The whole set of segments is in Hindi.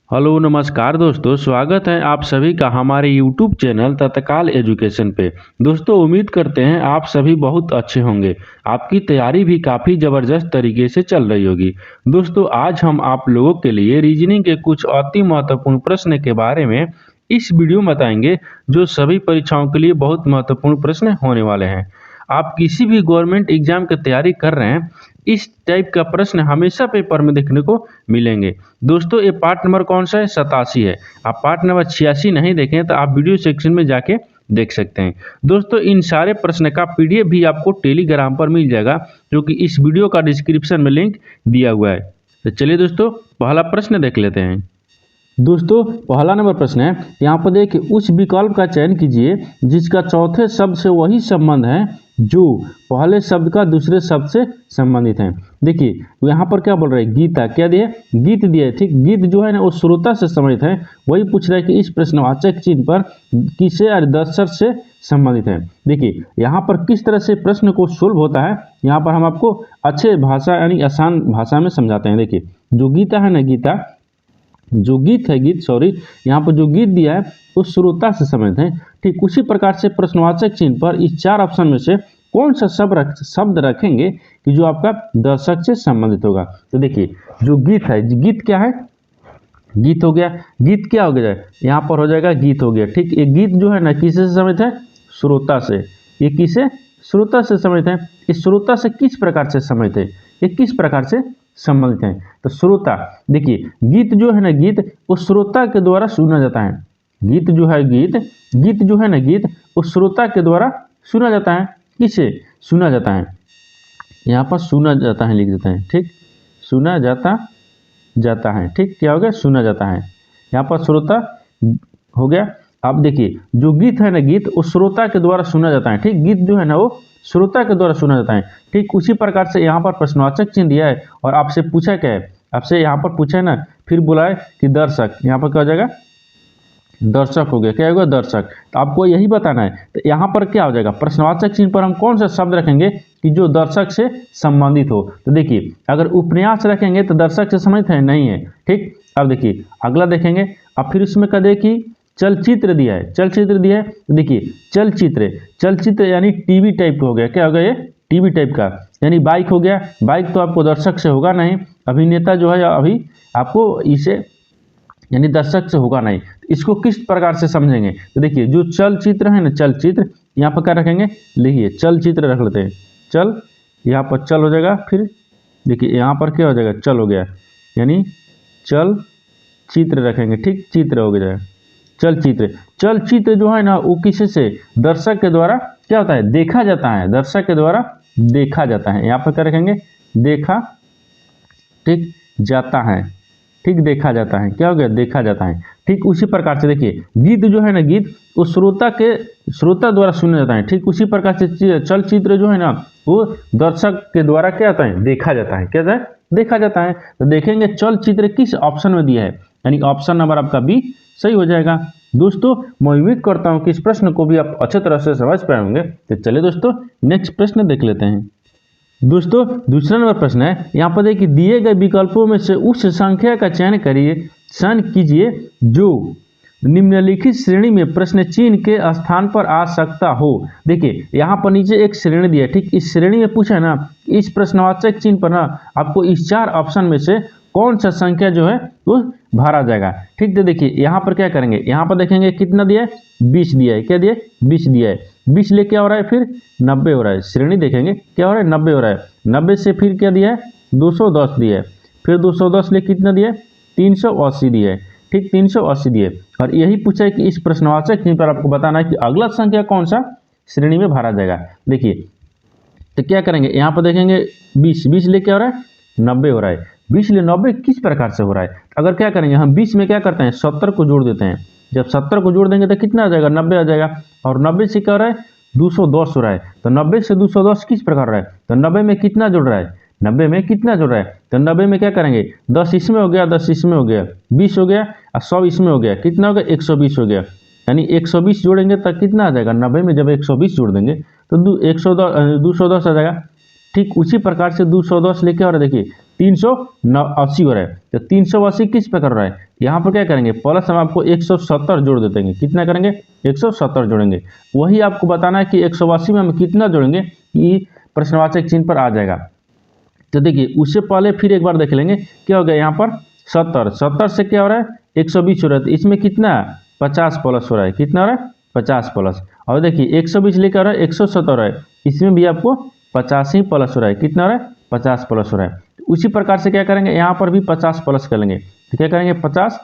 हेलो नमस्कार दोस्तों, स्वागत है आप सभी का हमारे YouTube चैनल तत्काल एजुकेशन पे। दोस्तों उम्मीद करते हैं आप सभी बहुत अच्छे होंगे। आपकी तैयारी भी काफ़ी ज़बरदस्त तरीके से चल रही होगी। दोस्तों आज हम आप लोगों के लिए रीजनिंग के कुछ अति महत्वपूर्ण प्रश्न के बारे में इस वीडियो में बताएंगे, जो सभी परीक्षाओं के लिए बहुत महत्वपूर्ण प्रश्न होने वाले हैं। आप किसी भी गवर्नमेंट एग्जाम की तैयारी कर रहे हैं, इस टाइप का प्रश्न हमेशा पेपर में देखने को मिलेंगे। दोस्तों ये पार्ट नंबर कौन सा है? 87 है। आप पार्ट नंबर 86 नहीं देखें तो आप वीडियो सेक्शन में जाके देख सकते हैं। दोस्तों इन सारे प्रश्न का पीडीएफ भी आपको टेलीग्राम पर मिल जाएगा, जो कि इस वीडियो का डिस्क्रिप्शन में लिंक दिया हुआ है। तो चलिए दोस्तों पहला प्रश्न देख लेते हैं। दोस्तों पहला नंबर प्रश्न है, यहाँ पर देखिए उस विकल्प का चयन कीजिए जिसका चौथे शब्द से वही संबंध है जो पहले शब्द का दूसरे शब्द से संबंधित है। देखिए यहाँ पर क्या बोल रहे हैं, गीता क्या दिए, गीत दिए। ठीक, गीत जो है ना वो श्रोता से संबंधित है। वही पूछ रहा है कि इस प्रश्नवाचक चिन्ह पर किसे और दर्शक से संबंधित है। देखिए यहाँ पर किस तरह से प्रश्न को सोल्व होता है, यहाँ पर हम आपको अच्छे भाषा यानी आसान भाषा में समझाते हैं। देखिए जो गीता है ना, गीता जो गीत है, गीत सॉरी, यहाँ पर जो गीत दिया है वो श्रोता से संबंधित है। ठीक उसी प्रकार से प्रश्नवाचक चिन्ह पर इस चार ऑप्शन में से कौन सा शब्द रखेंगे कि जो आपका दर्शक से संबंधित होगा। तो देखिए जो गीत है, गीत क्या है, गीत हो गया। गीत क्या हो गया, यहाँ पर हो जाएगा गीत हो गया। ठीक, ये गीत जो है ना किससे संबंधित है, श्रोता से। ये किसे, श्रोता से संबंधित है। इस श्रोता से किस प्रकार से संबंधित है, ये किस प्रकार से संबंधित हैं। तो श्रोता, देखिए गीत जो है ना, गीत उस श्रोता के द्वारा सुना जाता है। गीत जो है, गीत जो है ना, गीत उस श्रोता के द्वारा सुना जाता है। किसे सुना जाता है, यहाँ पर सुना जाता है लिख देते हैं। ठीक, सुना जाता है। ठीक, क्या हो गया, सुना जाता है। यहाँ पर श्रोता हो गया। अब देखिए जो गीत है ना, गीत उस श्रोता के द्वारा सुना जाता है। ठीक, गीत जो है ना वो श्रोता के द्वारा सुना जाता है। ठीक उसी प्रकार से यहाँ पर प्रश्नवाचक चिन्ह दिया है और आपसे पूछा क्या है, आपसे यहाँ पर पूछा है ना, फिर बोला है कि दर्शक, यहाँ पर क्या हो जाएगा, दर्शक हो गया। क्या होगा, दर्शक। तो आपको यही बताना है। तो यहाँ पर क्या हो जाएगा, प्रश्नवाचक चिन्ह पर हम कौन सा शब्द रखेंगे कि जो दर्शक से संबंधित हो। तो देखिए अगर उपन्यास रखेंगे तो दर्शक से संबंधित है, नहीं है। ठीक, अब देखिए अगला देखेंगे। अब फिर उसमें कह दे कि चलचित्र दिया है, चलचित्र दिया है। तो देखिए चलचित्र यानी टीवी टाइप का हो गया। क्या हो गया, ये टीवी टाइप का। यानी बाइक हो गया, बाइक तो आपको दर्शक से होगा नहीं। अभिनेता जो है अभी आपको इसे यानी दर्शक से होगा नहीं। इसको किस प्रकार से समझेंगे, तो देखिए जो चलचित्र है ना, चलचित्र, यहाँ पर क्या रखेंगे, लिखिए चलचित्र रख लेते हैं। चल, यहाँ पर चल हो जाएगा। फिर देखिए यहाँ पर क्या हो जाएगा, चल हो गया, यानी चल चित्र रखेंगे। ठीक, चित्र हो गया, चलचित्र जो है ना वो किसी से, दर्शक के द्वारा क्या होता है, देखा जाता है। दर्शक के द्वारा देखा जाता है। यहाँ पर क्या रखेंगे, देखा, ठीक, जाता है। ठीक, देखा जाता है। क्या हो गया, देखा जाता है। ठीक उसी प्रकार से देखिए गीत जो है ना, गीत वो श्रोता द्वारा सुना जाता है। ठीक उसी प्रकार से चलचित्र जो है ना वो दर्शक के द्वारा क्या होता है, देखा जाता है। क्या है, देखा जाता है। तो देखेंगे चलचित्र किस ऑप्शन में दिया है, यानी ऑप्शन नंबर आपका बी सही हो जाएगा। दोस्तों मैं उम्मीद करता हूँ कि इस प्रश्न को भी आप अच्छे तरह से समझ पाए होंगे। तो चलिए दोस्तों नेक्स्ट प्रश्न देख लेते हैं। दोस्तों दूसरा नंबर प्रश्न है, यहाँ पर देखिए दिए गए विकल्पों में से उस संख्या का चयन कीजिए जो निम्नलिखित श्रेणी में प्रश्न चिन्ह के स्थान पर आ सकता हो। देखिए यहाँ पर नीचे एक श्रेणी दिया है। ठीक, इस श्रेणी में पूछा है ना, इस प्रश्नवाचक चिन्ह पर ना आपको इस चार ऑप्शन में से कौन सा संख्या जो है वो भरा जाएगा। ठीक, तो देखिए यहाँ पर क्या करेंगे, यहाँ पर देखेंगे कितना दिया है, 20 दिया है। क्या दिया है, 20 दिया है। 20 ले क्या हो रहा है, फिर 90 हो रहा है। श्रेणी देखेंगे क्या हो रहा है, 90 हो रहा है। 90 से फिर क्या दिया है, 210 दिया है। फिर 210 ले कितना दिया है, 380 दिया है। ठीक, 380 दिए। और यही पूछा है कि इस प्रश्नवाचक चिन्ह पर आपको बताना है कि अगला संख्या कौन सा श्रेणी में भरा जाएगा। देखिए तो क्या करेंगे, यहाँ पर देखेंगे 20 ले क्या हो रहा है, 90 हो रहा है। 20 ले 90 किस प्रकार से हो रहा है, अगर क्या करेंगे हम 20 में क्या करते हैं, 70 को जोड़ देते हैं। जब 70 को जोड़ देंगे तो कितना आ जाएगा, 90 आ जाएगा। और 90 से क्या हो रहा है, 210 हो रहा है। तो 90 से 210 किस प्रकार हो रहा है, तो 90 में कितना जुड़ रहा है, 90 में कितना जुड़ रहा है, तो 90 में क्या करेंगे, 10 इसमें हो गया, 10 इसमें हो गया, 20 हो गया और 100 इसमें हो गया। कितना हो गया, 120 हो गया। यानी 120 जोड़ेंगे तब कितना आ जाएगा, 90 में जब 120 जोड़ देंगे तो 210 आ जाएगा। ठीक उसी प्रकार से 210 लेके और देखिए 380 हो रहा है। तो 380 किस पे कर रहा है, यहाँ पर क्या करेंगे प्लस हम आपको 170 जोड़ देते हैं। कितना करेंगे 170 जोड़ेंगे। वही आपको बताना है कि 180 में हम कितना जोड़ेंगे कि प्रश्नवाचक चिन्ह पर आ जाएगा। तो देखिए उससे पहले फिर एक बार देख लेंगे क्या हो गया, यहाँ पर 70 से क्या हो रहा है 120 हो रहा है। तो इसमें कितना 50 प्लस हो रहा है, कितना हो रहा है 50 प्लस। और देखिए 120 लेकर हो रहा है 170 हो रहा है, इसमें भी आपको 50 ही प्लस हो रहा है। कितना हो रहा है 50 प्लस हो रहा है। तो उसी प्रकार से क्या करेंगे यहाँ पर भी 50 प्लस कर लेंगे। तो क्या करेंगे 50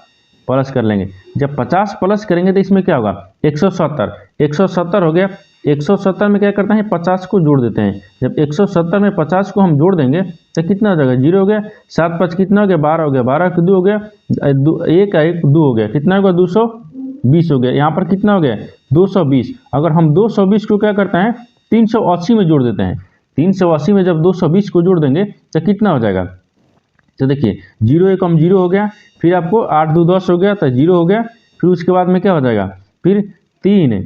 प्लस कर लेंगे। जब 50 प्लस करेंगे तो इसमें क्या होगा 170 हो गया। 170 में क्या करते हैं 50 को जोड़ देते हैं। जब 170 में 50 को हम जोड़ देंगे तो कितना हो जाएगा 0 हो गया। 7 5 कितना हो गया 12 हो गया। 12 का 2 हो गया, 1 2 हो गया। कितना होगा 220 हो गया। यहाँ पर कितना हो गया 220। अगर हम 220 को क्या करते हैं 380 में जोड़ देते हैं। 380 में जब 220 को जोड़ देंगे तो कितना हो जाएगा। तो देखिए 0 1 हम 0 हो गया, फिर आपको 8 2 10 हो गया तो 0 हो गया। फिर उसके बाद में क्या हो जाएगा फिर 3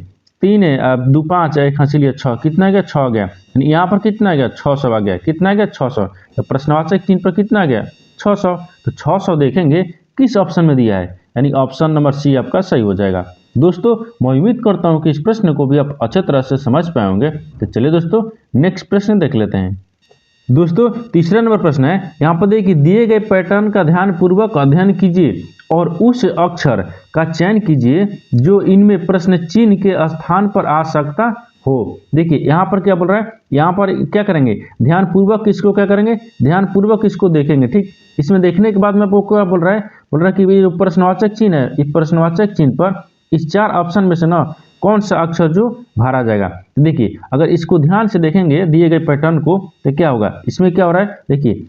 2 5 1 हंसी लिया 6, कितना आ गया 6 आ गया। यानी यहाँ पर कितना आ गया 600 आ गया। कितना आ गया 600। तो प्रश्नवाचक चिन्ह पर कितना आ गया 600। तो 600 देखेंगे किस ऑप्शन में दिया है, यानी ऑप्शन नंबर सी आपका सही हो जाएगा। दोस्तों मैं उम्मीद करता हूँ कि इस प्रश्न को भी आप अच्छे तरह से समझ पाए होंगे। तो चलिए दोस्तों नेक्स्ट प्रश्न देख लेते हैं। दोस्तों तीसरा नंबर प्रश्न है, यहाँ पर देखिए दिए गए पैटर्न का ध्यानपूर्वक अध्ययन कीजिए और उस अक्षर का चयन कीजिए जो इनमें प्रश्न चिन्ह के स्थान पर आ सकता हो। देखिए यहाँ पर क्या बोल रहा है, यहाँ पर क्या करेंगे ध्यानपूर्वक इसको क्या करेंगे ध्यानपूर्वक इसको देखेंगे। ठीक, इसमें देखने के बाद में आपको क्या बोल रहा है कि ये जो प्रश्नवाचक चिन्ह है इस प्रश्नवाचक चिन्ह पर इस 4 ऑप्शन में से ना कौन सा अक्षर जो भरा जाएगा। देखिए अगर इसको ध्यान से देखेंगे दिए गए पैटर्न को तो क्या होगा, इसमें क्या हो रहा है देखिए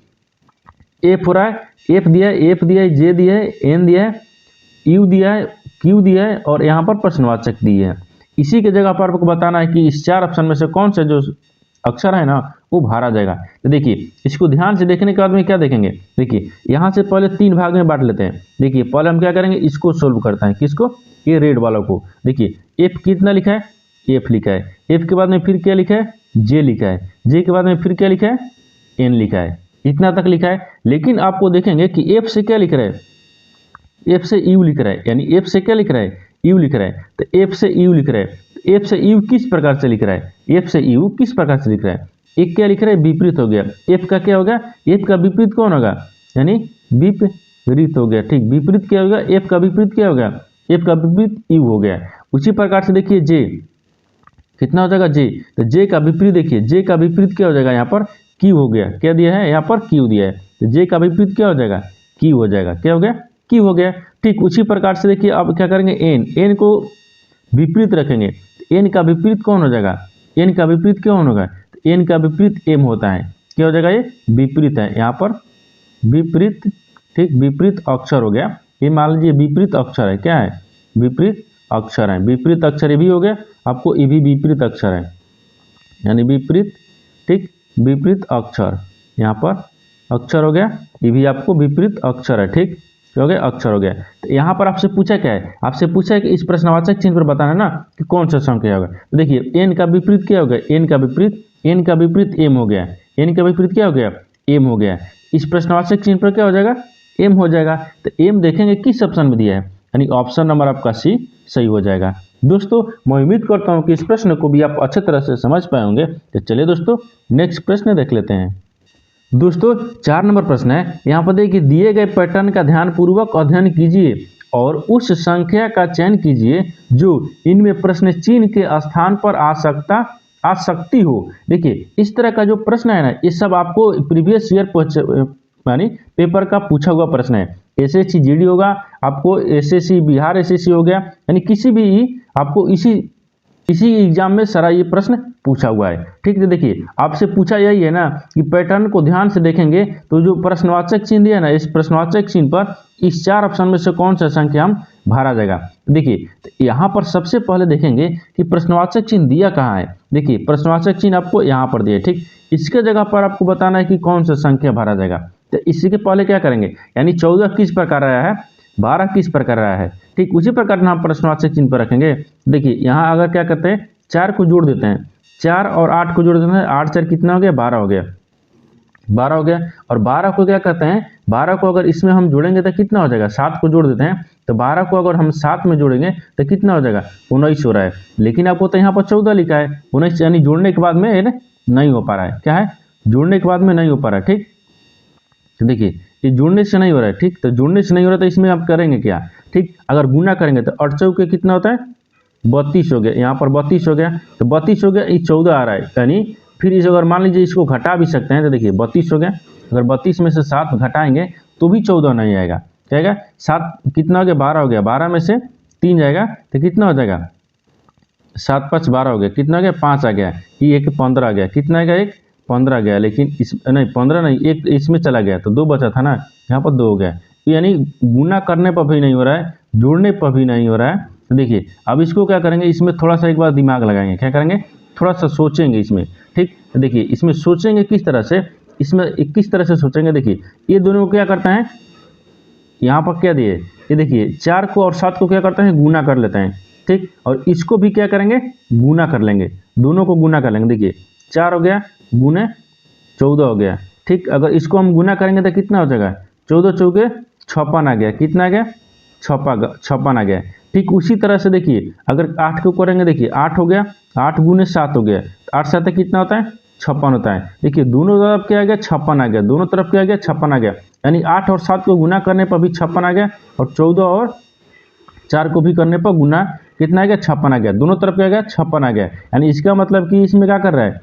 एफ हो रहा है, एफ दिया है, जे दिया है, एन दिया है, यू दिया है, क्यू दिया है और यहाँ पर प्रश्नवाचक दिए हैं। इसी के जगह पर आपको बताना है कि इस 4 ऑप्शन में से कौन सा जो अक्षर है ना वो भरा जाएगा। तो देखिए इसको ध्यान से देखने के बाद में क्या देखेंगे, देखिए यहाँ से पहले 3 भाग में बांट लेते हैं। देखिए पहले हम क्या करेंगे इसको सोल्व करते हैं, किसको ये रेड वालों को। देखिए एफ कितना लिखा है एफ लिखा है, एफ के बाद में फिर क्या लिखा है जे लिखा है, जे के बाद में फिर क्या लिखा है एन लिखा है, इतना तक लिखा है। लेकिन आपको देखेंगे कि एफ से क्या लिख रहा है एफ से यू लिख रहा है, यानी एफ से क्या लिख रहा है यू लिख रहा है। तो एफ से यू लिख रहा है, तो एफ से यू किस प्रकार से लिख रहा है, एफ से यू किस प्रकार से लिख रहा है, एक क्या लिख रहा है विपरीत हो गया। एफ का क्या होगा एफ का विपरीत कौन होगा, यानी विपरीत हो गया। ठीक, विपरीत क्या होगा एफ का विपरीत क्या होगा एफ का विपरीत यू हो गया। उसी प्रकार से देखिए जे कितना हो जाएगा जे, तो जे का विपरीत देखिए जे का विपरीत क्या हो जाएगा यहाँ पर क्यू हो गया। क्या दिया है यहाँ पर क्यू दिया है, तो जे का विपरीत क्या हो जाएगा क्यू हो जाएगा। क्या हो गया क्यू हो गया। ठीक उसी प्रकार से देखिए अब क्या करेंगे एन, एन को विपरीत रखेंगे। तो एन का विपरीत कौन हो जाएगा एन का विपरीत कौन होगा, तो एन का विपरीत एम होता है। क्या हो जाएगा ये विपरीत है यहाँ पर विपरीत। ठीक विपरीत अक्षर हो गया, ये मान लीजिए विपरीत अक्षर है, क्या है विपरीत अक्षर है। विपरीत अक्षर ये भी हो गया आपको, ये भी विपरीत अक्षर है यानी विपरीत। ठीक विपरीत अक्षर यहाँ पर अक्षर हो गया, ये भी आपको विपरीत अक्षर है। ठीक हो गया अक्षर हो गया। तो यहाँ पर आपसे पूछा क्या है, आपसे पूछा है कि इस प्रश्नवाचक चिन्ह पर बताना ना कि कौन सा संख्या होगा। तो देखिए एन का विपरीत क्या हो गया एन का विपरीत एम हो गया, एन का विपरीत क्या हो गया एम हो गया। इस प्रश्नवाचक चिन्ह पर क्या हो जाएगा एम हो जाएगा। तो एम देखेंगे किस ऑप्शन में दिया है, यानी ऑप्शन नंबर आपका सी सही हो जाएगा। दोस्तों मैं उम्मीद करता हूँ कि इस प्रश्न को भी आप अच्छे तरह से समझ पाए होंगे। तो चलिए दोस्तों नेक्स्ट प्रश्न देख लेते हैं। दोस्तों 4 नंबर प्रश्न है, यहाँ पर देखिए दिए गए पैटर्न का ध्यानपूर्वक अध्ययन कीजिए और उस संख्या का चयन कीजिए जो इनमें प्रश्न चिन्ह के स्थान पर आ सकती हो। देखिए इस तरह का जो प्रश्न है ना ये सब आपको प्रीवियस ईयर यानी पेपर का पूछा हुआ प्रश्न है। एसएससी जीडी होगा, आपको एसएससी बिहार एसएससी हो गया, यानी किसी भी आपको इसी एग्जाम में सारा ये प्रश्न पूछा हुआ है। ठीक है, देखिए आपसे पूछा यही है ना कि पैटर्न को ध्यान से देखेंगे तो जो प्रश्नवाचक चिन्ह दिया ना इस प्रश्नवाचक चिन्ह पर इस 4 ऑप्शन में से कौन सा संख्या हम भरा जाएगा। देखिए तो यहाँ पर सबसे पहले देखेंगे कि प्रश्नवाचक चिन्ह दिया कहाँ है। देखिए प्रश्नवाचक चिन्ह आपको यहाँ पर दिया, ठीक इसके जगह पर आपको बताना है कि कौन सा संख्या भरा जाएगा। तो इसी के पहले क्या करेंगे, यानी 14 किस प्रकार आया है 12 किस प्रकार आया है। ठीक उसी प्रकार हम प्रश्नवाचक चिन्ह पर रखेंगे। देखिए यहाँ अगर क्या करते हैं 4 को जोड़ देते हैं, 4 और 8 को जोड़ देते हैं, 8 4 कितना हो गया 12 हो गया। 12 हो गया। और 12 को क्या कहते हैं, 12 को अगर इसमें हम जोड़ेंगे तो कितना हो जाएगा, 7 को जोड़ देते हैं तो 12 को अगर हम 7 में जोड़ेंगे तो कितना हो जाएगा, 19 हो रहा है। लेकिन आपको तो यहाँ पर 14 लिखा है, 19 यानी जोड़ने के बाद में नहीं हो पा रहा है। क्या है, जोड़ने के बाद में नहीं हो पा रहा है। ठीक, तो देखिए ये जोड़ने से नहीं हो रहा है। ठीक, तो जोड़ने से नहीं हो रहा तो इसमें आप करेंगे क्या, ठीक, अगर गुना करेंगे तो 8 चौके कितना होता है, 32 हो गया। यहाँ पर 32 हो गया, तो 32 हो गया, ये 14 आ रहा है। यानी फिर इस अगर मान लीजिए इसको घटा भी सकते हैं तो देखिए 32 हो गया, अगर 32 में से 7 घटाएंगे तो भी 14 नहीं आएगा। क्या आएगा, 7 कितना हो गया, 12 हो गया, 12 में से 3 जाएगा तो कितना हो जाएगा, 7 5 12 हो गया, कितना आ गया, 5 आ गया, ये एक 15 आ गया, कितना आ गया, एक 15 आ गया। लेकिन इस नहीं 15 नहीं, एक इसमें चला गया तो 2 बचा था ना, यहाँ पर 2 हो गया। तो यानी गुना करने पर भी नहीं हो रहा है, जोड़ने पर भी नहीं हो रहा है। तो देखिए अब इसको क्या करेंगे, इसमें थोड़ा सा एक बार दिमाग लगाएंगे, क्या करेंगे, थोड़ा सा सोचेंगे इसमें। ठीक, तो देखिए इसमें सोचेंगे किस तरह से, इसमें किस तरह से सोचेंगे। देखिए ये दोनों को क्या करते हैं, यहाँ पर क्या दिए, ये देखिए 4 को और 7 को क्या करते हैं, गुना कर लेते हैं। ठीक, और इसको भी क्या करेंगे, गुना कर लेंगे, दोनों को गुना कर लेंगे। देखिए 4 हो गया गुने 14 हो गया। ठीक, अगर इसको हम गुना करेंगे तो कितना हो जाएगा, 14 चौके 56 आ गया, कितना आ गया, 56 आ गया। ठीक उसी तरह से देखिए अगर 8 को करेंगे, देखिए 8 हो गया, 8 गुने 7 हो गया, 8 7 कितना होता है, 56 होता है। देखिए दोनों तरफ क्या आ गया, 56 आ गया, दोनों तरफ क्या आ गया, 56 आ गया। यानी 8 और 7 को गुना करने पर भी 56 आ गया, और 14 और 4 को भी करने पर गुना कितना आ गया, 56 आ गया, दोनों तरफ क्या आ गया, 56 आ गया। यानी इसका मतलब कि इसमें क्या कर रहा है,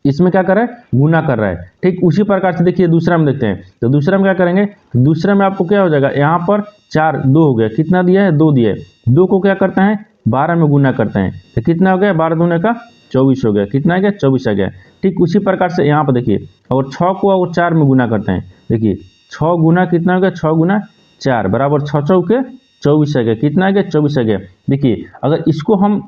इसमें क्या कर रहा है, गुना कर रहा है। ठीक उसी प्रकार से देखिए दूसरा में देखते हैं, तो दूसरा में क्या करेंगे, दूसरे में आपको क्या हो जाएगा, यहाँ पर 4 2 हो गया, कितना दिया है, 2 दिया है, 2 को क्या करते हैं 12 में गुना करते हैं तो कितना हो गया, 12 दूने का 24 हो गया, कितना आ गया, 24 आ गया। ठीक उसी प्रकार से यहाँ पर देखिए और 6 को और 4 में गुना करते हैं, देखिए 6 गुना कितना हो गया, 6 गुना 4 बराबर 6 चौके 24 आ गया, कितना आ गया, 24 आ गया। देखिए अगर इसको हम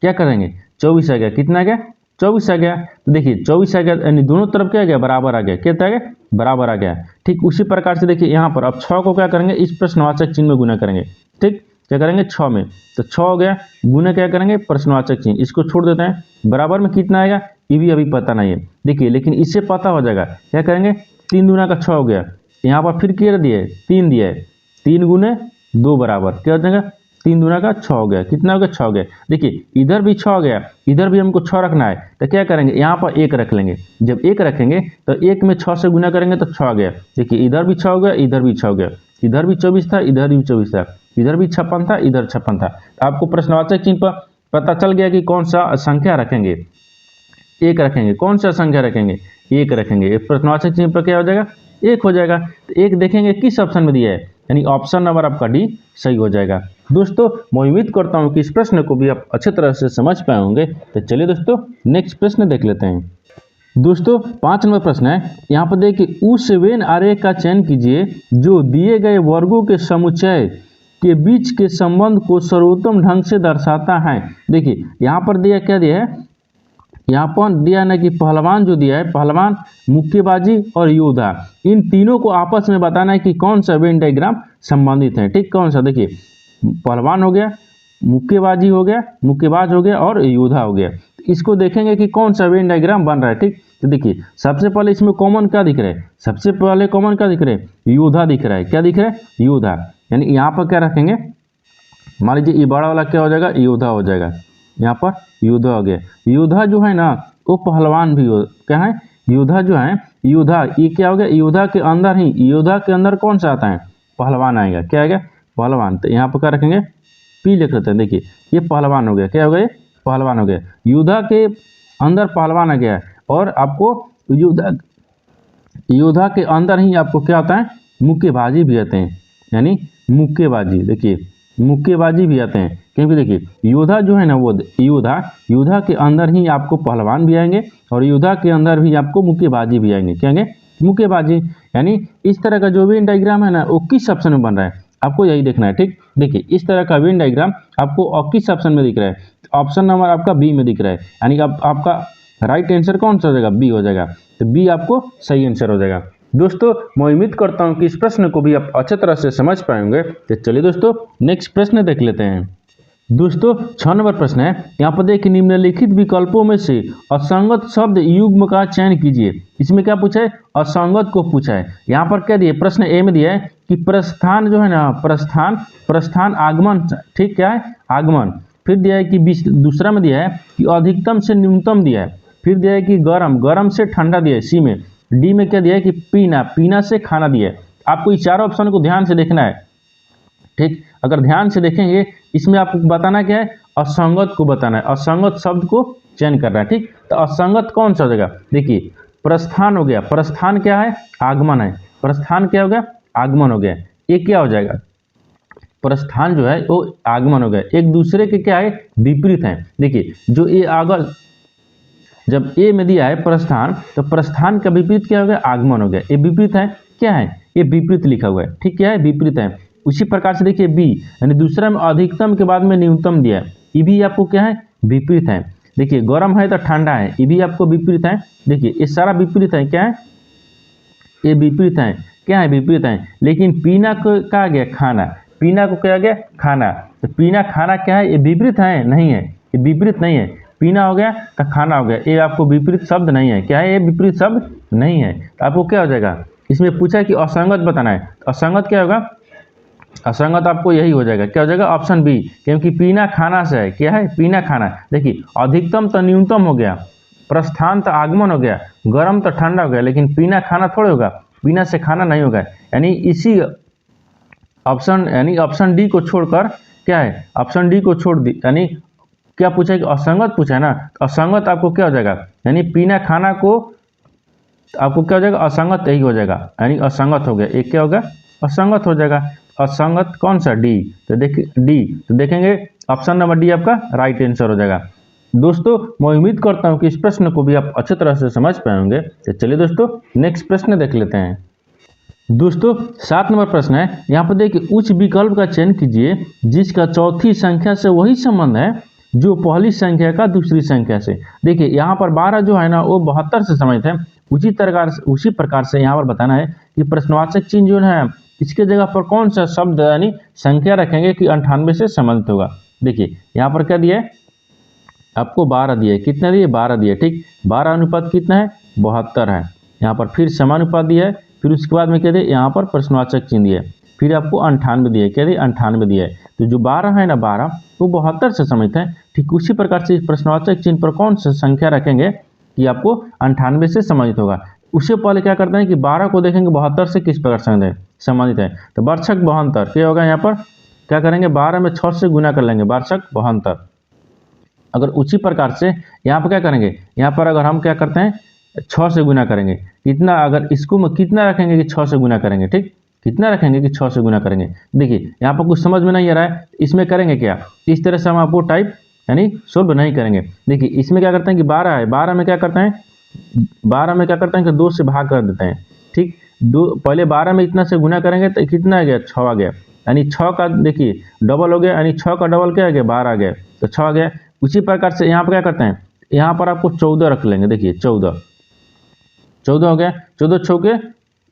क्या करेंगे, 24 आ गया, कितना आ गया, 24 आ गया। तो देखिए 24 आ गया, यानी दोनों तरफ क्या आ गया, बराबर आ गया, कितना आ गया, बराबर आ गया। ठीक उसी प्रकार से देखिए यहाँ पर अब 6 को क्या करेंगे, इस प्रश्नवाचक चिन्ह में गुना करेंगे। ठीक, क्या करेंगे 6 में, तो 6 हो गया, गुना क्या करेंगे, प्रश्नवाचक चिन्ह, इसको छोड़ देते हैं, बराबर में कितना आएगा ये भी अभी पता नहीं है। देखिए लेकिन इससे पता हो जाएगा, क्या करेंगे, 3 दूना का 6 हो गया, यहाँ पर फिर क्या दिए, 3 दिया है, 3 गुने 2 बराबर क्या हो जाएगा, 3 दूना का 6 हो गया, कितना हो गया, 6 हो गया। देखिए इधर भी 6 हो गया, इधर भी हमको 6 रखना है, तो क्या करेंगे, यहाँ पर 1 रख लेंगे। जब 1 रखेंगे तो 1 में 6 से गुना करेंगे तो 6 आ गया। देखिए इधर भी 6 हो गया, इधर भी 6 हो गया, इधर भी 24 था, इधर भी 24 था, इधर भी 56 था, इधर 56 था। आपको प्रश्नवाचक चिन्ह पर पता चल गया कि कौन सा संख्या रखेंगे, 1 रखेंगे, कौन सा संख्या रखेंगे, 1 रखेंगे। प्रश्नवाचक चिन्ह पर क्या हो जाएगा, 1 हो जाएगा। तो 1 देखेंगे किस ऑप्शन में दिया है, यानी ऑप्शन नंबर आपका डी सही हो जाएगा। दोस्तों मैं उम्मीद करता हूं कि इस प्रश्न को भी आप अच्छे तरह से समझ पाए होंगे। तो चलिए दोस्तों नेक्स्ट प्रश्न देख लेते हैं। दोस्तों 5 नंबर प्रश्न है, यहाँ पर देखिए उस वेन आरेख का चयन कीजिए जो दिए गए वर्गों के समुच्चय के बीच के संबंध को सर्वोत्तम ढंग से दर्शाता है। देखिए यहाँ पर दिया क्या दिया है, यहाँ पर दिया ना कि पहलवान जो दिया है, पहलवान, मुक्केबाजी और योद्धा, इन तीनों को आपस में बताना है कि कौन सा वेन डायग्राम संबंधित है। ठीक, कौन सा, देखिए पहलवान हो गया, मुक्केबाजी हो गया, मुक्केबाज हो गया और योद्धा हो गया। इसको देखेंगे कि कौन सा वेन डायग्राम बन रहा है। ठीक, तो देखिए सबसे पहले इसमें कॉमन क्या दिख रहा है, सबसे पहले कॉमन क्या दिख रहा है, योद्धा दिख रहा है। क्या दिख रहा है, योद्धा। यानी यहाँ पर क्या रखेंगे, मान लीजिए ये बड़ा वाला क्या हो जाएगा, योद्धा हो जाएगा, यहाँ पर योद्धा हो गया। योद्धा जो है ना वो पहलवान भी हो, क्या है, योद्धा जो है, योद्धा ये क्या हो गया, योद्धा के अंदर ही, योद्धा के अंदर कौन सा आता है, पहलवान आएगा। क्या आएगा, पहलवान। तो यहाँ पर क्या रखेंगे, पी लिख लेते हैं। देखिए ये पहलवान हो गया, क्या हो गया, पहलवान हो गया, योद्धा के अंदर पहलवान आ गया। और आपको योद्धा के अंदर ही आपको क्या आता है, मुक्केबाजी भी आते हैं, यानी मुक्केबाजी। देखिए मुक्केबाजी भी आते हैं, क्योंकि देखिए योद्धा जो है ना वो योद्धा के अंदर ही आपको पहलवान भी आएंगे और योद्धा के अंदर भी आपको मुक्केबाजी भी आएंगे। क्या आएंगे, मुक्केबाजी। यानी इस तरह का जो वेन डायग्राम है ना वो किस ऑप्शन में बन रहा है, आपको यही देखना है। ठीक, देखिए इस तरह का वेन डायग्राम आपको किस ऑप्शन में दिख रहा है, ऑप्शन नंबर आपका बी में दिख रहा है। यानी आपका राइट आंसर कौन सा हो जाएगा, बी हो जाएगा। तो बी आपको सही आंसर हो जाएगा। दोस्तों मैं उम्मीद करता हूं कि इस प्रश्न को भी आप अच्छे तरह से समझ पाएंगे। तो चलिए दोस्तों नेक्स्ट प्रश्न देख लेते हैं। दोस्तों 6 नंबर प्रश्न है, यहाँ पर देखिए निम्नलिखित विकल्पों में से असंगत शब्द युग्म का चयन कीजिए। इसमें क्या पूछा है, असंगत को पूछा है। यहाँ पर क्या दिया, प्रश्न ए में दिया है कि प्रस्थान जो है ना, प्रस्थान आगमन, ठीक, क्या है, आगमन। फिर दिया है कि दूसरा में दिया है कि अधिकतम से न्यूनतम दिया है। फिर दिया है कि गर्म से ठंडा दिया है सी में। डी में क्या दिया है कि पीना से खाना दिया है। आपको इस चारों ऑप्शन को ध्यान से देखना है, ठीक। अगर ध्यान से देखेंगे इसमें आपको बताना क्या है, असंगत को बताना है, असंगत शब्द को चयन करना है, ठीक। तो असंगत कौन सा हो जाएगा, देखिए प्रस्थान हो गया, प्रस्थान क्या है, आगमन है, प्रस्थान क्या हो गया, आगमन हो गया। ये क्या हो जाएगा, प्रस्थान जो है वो आगमन हो गया, एक दूसरे के क्या है, विपरीत है। देखिए जो ये जब ए में दिया है प्रस्थान, तो प्रस्थान का विपरीत क्या हो गया, आगमन हो गया। ये विपरीत है, क्या है, ये विपरीत लिखा हुआ है, ठीक, क्या है, विपरीत है। उसी प्रकार से देखिए बी, यानी दूसरा में अधिकतम के बाद में न्यूनतम दिया है, ये भी आपको क्या है, विपरीत है। देखिए गर्म है तो ठंडा है, ये भी आपको विपरीत है। देखिए ये सारा विपरीत है, क्या है, ये विपरीत है, क्या है, विपरीत है। लेकिन पीना को क्या आ गया, खाना, पीना को क्या आ गया, खाना। तो पीना खाना क्या है, ये विपरीत है, नहीं है, ये विपरीत नहीं है। पीना हो गया तो खाना हो गया, ये आपको विपरीत शब्द नहीं है, क्या है, ये विपरीत शब्द नहीं है। तो आपको क्या हो जाएगा, इसमें पूछा कि असंगत बताना है, तो असंगत क्या होगा, असंगत आपको यही हो जाएगा, क्या हो जाएगा, ऑप्शन बी, क्योंकि पीना खाना से है, क्या है, पीना खाना। देखिए अधिकतम तो न्यूनतम हो गया, प्रस्थान तो आगमन हो गया, गर्म तो ठंडा हो गया, लेकिन पीना खाना थोड़े होगा, पीना से खाना नहीं होगा। यानी इसी ऑप्शन, यानी ऑप्शन डी को छोड़कर, क्या है, ऑप्शन डी को छोड़ दी, यानी क्या पूछा है कि असंगत पूछा है ना, तो असंगत आपको क्या हो जाएगा, यानी पीना खाना को आपको क्या हो जाएगा, असंगत यही हो जाएगा, यानी असंगत हो गया, एक क्या होगा, असंगत हो जाएगा। असंगत कौन सा, डी। तो देखिए डी, तो देखेंगे ऑप्शन नंबर डी आपका राइट आंसर हो जाएगा। दोस्तों मैं उम्मीद करता हूं कि इस प्रश्न को भी आप अच्छी तरह से समझ पाए होंगे। तो चलिए दोस्तों नेक्स्ट प्रश्न देख लेते हैं। दोस्तों 7 नंबर प्रश्न है, यहाँ पर देखिए उच्च विकल्प का चयन कीजिए जिसका चौथी संख्या से वही संबंध है जो पहली संख्या का दूसरी संख्या से। देखिए यहाँ पर 12 जो है ना वो 72 से संबंधित है। उसी प्रकार से यहाँ पर बताना है कि प्रश्नवाचक चिन्ह जो है इसके जगह पर कौन सा शब्द यानी संख्या रखेंगे कि 98 से संबंधित होगा। देखिए यहाँ पर क्या दिया है, आपको 12 दिया है, कितना दिए, 12 दिया, ठीक। 12 अनुपात कितना है, 72 है। यहाँ पर फिर समानुपात दिया है, फिर उसके बाद में क्या दिया, यहाँ पर प्रश्नवाचक चिन्ह दिया है, फिर आपको 98 दिया है, क्या दिया, 98 दिया है। तो जो 12 है ना, 12 वो 72 से संबंधित है। ठीक उसी प्रकार से इस प्रश्नवाचक चिन्ह पर कौन सा संख्या रखेंगे कि आपको 98 से संबंधित होगा। उससे पहले क्या करते हैं कि 12 को देखेंगे 72 से किस प्रकार संबंधित है, तो वार्षिक 72 क्या होगा, यहाँ पर क्या करेंगे, 12 में 6 से गुना कर लेंगे, वार्षिक 72। अगर उसी प्रकार से यहाँ पर क्या करेंगे, यहाँ पर अगर हम क्या करते हैं 6 से गुना करेंगे, कितना, अगर इसको कितना रखेंगे कि 6 से गुना करेंगे, ठीक, कितना रखेंगे कि 6 से गुना करेंगे। देखिए यहाँ पर कुछ समझ में नहीं आ रहा है, इसमें करेंगे क्या, इस तरह से हम आपको टाइप यानी सोल्व नहीं करेंगे। देखिए इसमें क्या करते हैं कि 12 है, 12 में क्या करते हैं, 12 में क्या करते हैं कि 2 से भाग कर देते हैं, ठीक। दो पहले 12 में इतना से गुना करेंगे तो कितना आ गया, 6 आ गया, यानी 6 का देखिए डबल हो गया, यानी 6 का डबल क्या आ गया, 12 आ गया, तो 6 आ गया। उसी प्रकार से यहाँ पर क्या करते हैं, यहाँ पर आपको 14 रख लेंगे, देखिए 14 हो गया, 14 छो के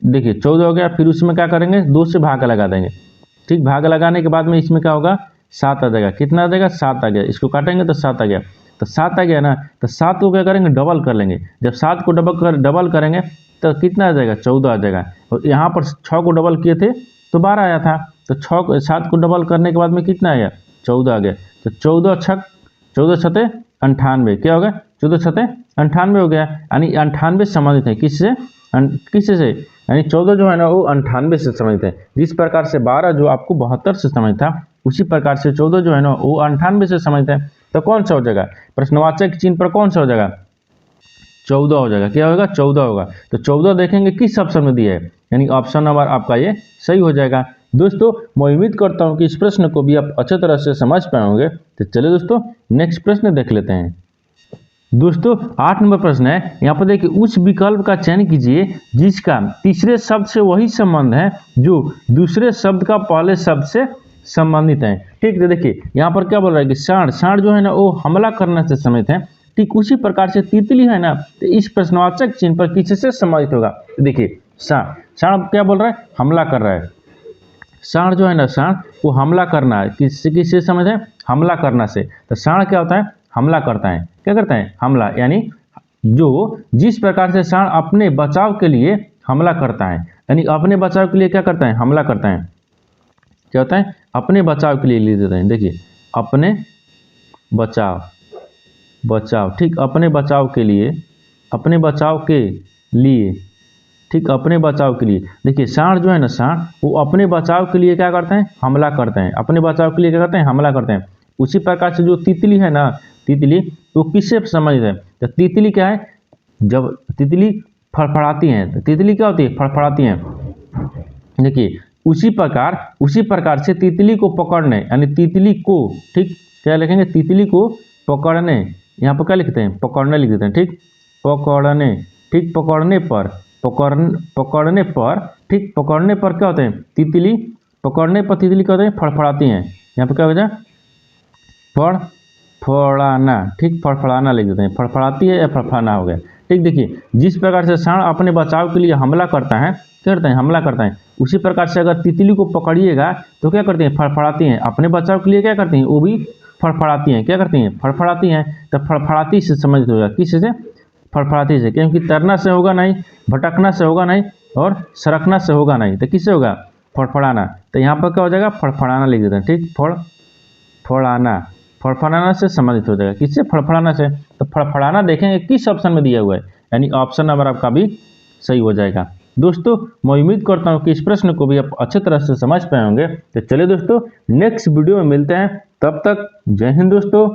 देखिए 14 हो गया। फिर उसमें क्या करेंगे, 2 से भाग लगा देंगे, ठीक। भाग लगाने के बाद में इसमें क्या होगा, 7 आ जाएगा, कितना आ जाएगा, 7 आ गया। इसको काटेंगे तो 7 आ गया, तो 7 आ गया ना, तो 7 को क्या करेंगे, डबल कर लेंगे। जब 7 को डबल करेंगे तो कितना आ जाएगा, 14 आ जाएगा। और यहाँ पर 6 को डबल किए थे तो 12 आया था, तो 7 को डबल करने के बाद में कितना आया, 14 आ गया। तो 14 छते 98, क्या होगा, 14 छते 98 हो गया। यानी 98 संबंधित है किससे, से, यानी 14 जो है ना वो 98 से संबंधित है। जिस प्रकार से 12 जो आपको 72 से संबंधित था, उसी प्रकार से 14 जो है ना वो 98 से संबंधित है। तो कौन सा हो जाएगा, प्रश्नवाचक चिन्ह पर कौन सा हो जाएगा, 14 हो जाएगा, क्या होगा, 14 होगा। तो 14 देखेंगे किस ऑप्शन में दिया है, यानी ऑप्शन नंबर आपका ये सही हो जाएगा। दोस्तों मैं उम्मीद करता हूँ कि इस प्रश्न को भी आप अच्छे तरह से समझ पाए होंगे। तो चलिए दोस्तों नेक्स्ट प्रश्न देख लेते हैं। दोस्तों 8 नंबर प्रश्न है, यहाँ पर देखिए उस विकल्प का चयन कीजिए जिसका तीसरे शब्द से वही संबंध है जो दूसरे शब्द का पहले शब्द से संबंधित है। ठीक है, देखिए यहाँ पर क्या बोल रहा है कि सांड जो है ना वो हमला करने से संबंधित है। ठीक उसी प्रकार से तितली है ना, तो इस प्रश्नवाचक चिन्ह पर किससे संबंधित होगा। देखिए सांड क्या बोल रहा है, हमला कर रहा है। साण जो है ना, साण वो हमला करना है, किससे समझ है, हमला करना से। तो साण क्या होता है, हमला करता है, क्या करता है, हमला, यानी जो जिस प्रकार से साण अपने बचाव के लिए हमला करता है, यानी अपने बचाव के लिए क्या करता है, हमला करता है, क्या होता है, अपने बचाव के लिए लिख देते हैं। देखिए अपने बचाव, ठीक, अपने बचाव के लिए, अपने बचाव के लिए, ठीक, अपने बचाव के लिए। देखिए साण जो है ना, साण वो अपने बचाव के लिए क्या करते हैं, हमला करते हैं, अपने बचाव के लिए क्या करते हैं, हमला करते हैं। उसी प्रकार से जो तितली है ना, तितली वो किससे संबंधित है, तो तितली क्या है, जब तितली फड़फड़ाती हैं, तो तितली क्या होती है, फड़फड़ाती हैं। देखिए उसी प्रकार से तितली को पकड़ने, यानी तितली को, ठीक, क्या लिखेंगे, तितली को पकड़ने, यहाँ पर क्या लिखते हैं, पकड़ने लिख देते हैं, ठीक, पकड़ने, ठीक, पकड़ने पर, ठीक, पकड़ने पर क्या होते हैं, तितली, पकड़ने पर तितली क्या होते हैं, फड़फड़ाती हैं। यहाँ पर क्या हो जाए, फड़फड़ाना, ठीक, फड़फड़ाना लिख देते हैं, फड़फड़ाती है या फड़फड़ाना हो गया, ठीक। देखिए जिस प्रकार से साण अपने बचाव के लिए हमला करता है, क्या करता है, हमला करता है, उसी प्रकार से अगर तितली को पकड़िएगा तो क्या करती हैं, फड़फड़ाती हैं, अपने बचाव के लिए क्या करती हैं, वो भी फड़फड़ाती हैं, क्या करती हैं, फड़फड़ाती हैं। तो फड़फड़ाती से समझ होगा, किससे, फड़फड़ाती से, क्योंकि तैरना से होगा नहीं, भटकना से होगा नहीं, और सरकना से होगा नहीं, तो किससे होगा, फड़फड़ाना। तो यहाँ पर क्या हो जाएगा, फड़फड़ाना लिख देते हैं, ठीक, फड़फड़ाना, फड़फड़ाना से संबंधित हो जाएगा, किससे, फड़फड़ाना से। तो फड़फड़ाना देखेंगे किस ऑप्शन में दिया हुआ है, यानी ऑप्शन नंबर आपका भी सही हो जाएगा। दोस्तों मैं उम्मीद करता हूँ कि इस प्रश्न को भी आप अच्छी तरह से समझ पाए होंगे। तो चलिए दोस्तों नेक्स्ट वीडियो में मिलते हैं, तब तक जय हिंद दोस्तों।